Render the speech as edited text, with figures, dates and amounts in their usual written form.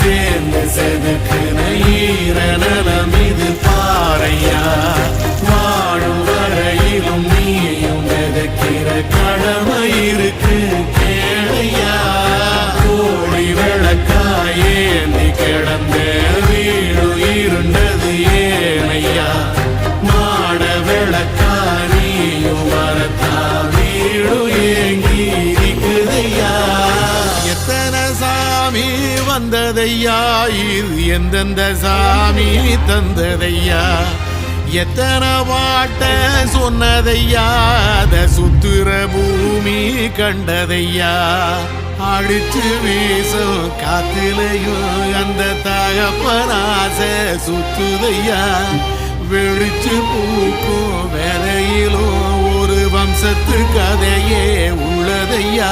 சேர்ந்து செதுக்குன ஈரநலம் இது பாறையா. வாழும் வரையிலும் நீயும் விதைக்கிற கடமை இருக்கு கேளையா. கோழி விளக்காயே நீ கிடந்த வீடு இருண்டது ஏனையா. மாட விளக்கா நீயும் வரத்தா வீடு ஏங்கி இருக்குதையா. எத்தனை சாமி வந்ததையா, இது எந்தெந்த சாமி தந்ததையா. எத்தனை பாட்ட சொன்னதையா, அத சுத்துற பூமி கண்டதையா. அடிச்சு வீசும் காத்திலையும் அந்த தகப்பனாச சுத்துதையா. வெடிச்சு பூக்கும் வேலையிலும் ஒரு வம்சத்து கதையே உள்ளதையா.